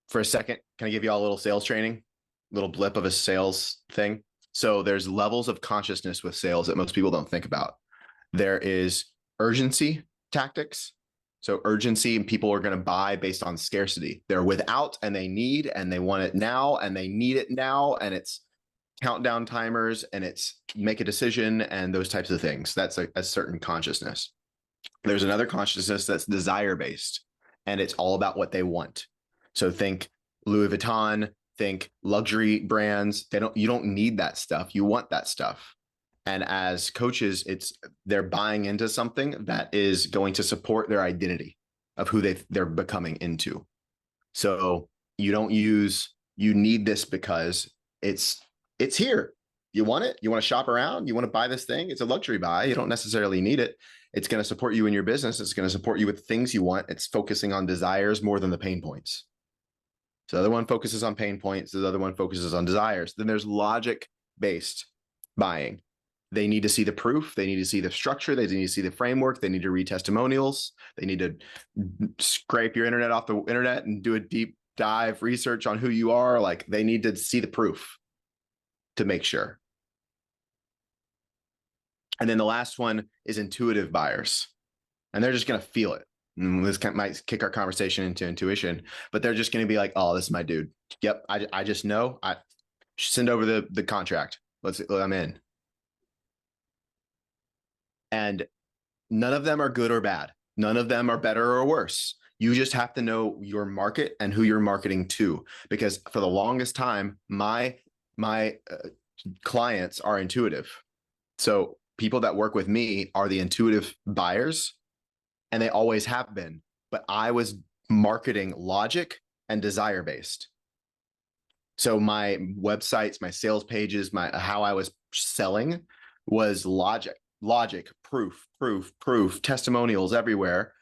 For a second, can I give you all a little sales training, little blip of a sales thing? So there's levels of consciousness with sales that most people don't think about. There is urgency tactics. So urgency, and people are going to buy based on scarcity. They're without and they need and they want it now and they need it now. And it's countdown timers and it's make a decision and those types of things. That's a certain consciousness. There's another consciousness that's desire based and it's all about what they want. So think Louis Vuitton, think luxury brands. You don't need that stuff. You want that stuff. And as coaches, they're buying into something that is going to support their identity of who they're becoming into. So you need this because it's here. You want it? You want to shop around? You want to buy this thing? It's a luxury buy. You don't necessarily need it. It's going to support you in your business. It's going to support you with things you want. It's focusing on desires more than the pain points. So the other one focuses on pain points. The other one focuses on desires. Then there's logic-based buying. They need to see the proof. They need to see the structure. They need to see the framework. They need to read testimonials. They need to scrape your internet off the internet and do a deep dive research on who you are. Like they need to see the proof to make sure. And then the last one is intuitive buyers. And they're just going to feel it. And this might kick our conversation into intuition, but they're just going to be like, oh, this is my dude. Yep. I just know. I send over the contract. I'm in. And none of them are good or bad. None of them are better or worse. You just have to know your market and who you're marketing to, because for the longest time, my clients are intuitive. So people that work with me are the intuitive buyers, and they always have been. But I was marketing logic and desire based. So my websites, my sales pages, how I was selling was logic, proof, testimonials everywhere,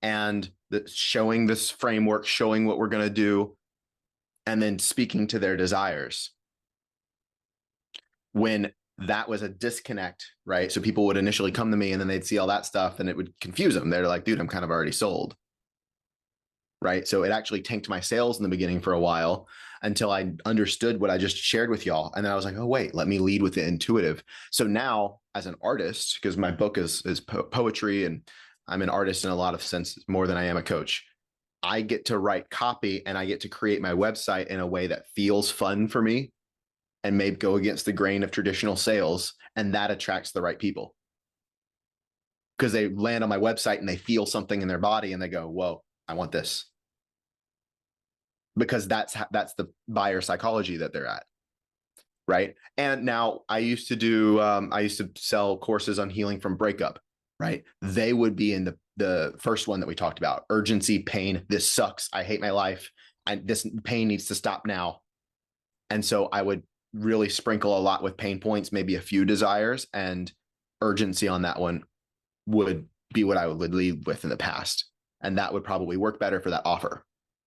and showing this framework, showing what we're going to do, and then speaking to their desires. When that was a disconnect, right? So people would initially come to me and then they'd see all that stuff and it would confuse them. They're like, dude, I'm kind of already sold. Right. So it actually tanked my sales in the beginning for a while until I understood what I just shared with y'all. And then I was like, oh, wait, let me lead with the intuitive. So now as an artist, because my book is poetry and I'm an artist in a lot of sense more than I am a coach, I get to write copy and I get to create my website in a way that feels fun for me and may go against the grain of traditional sales. And that attracts the right people because they land on my website and they feel something in their body and they go, whoa, I want this. Because that's the buyer psychology that they're at. Right. And now I used to sell courses on healing from breakup. Right. They would be in the first one that we talked about. Urgency, pain. This sucks. I hate my life. This pain needs to stop now. And so I would really sprinkle a lot with pain points, maybe a few desires, and urgency on that one would be what I would lead with in the past. And that would probably work better for that offer.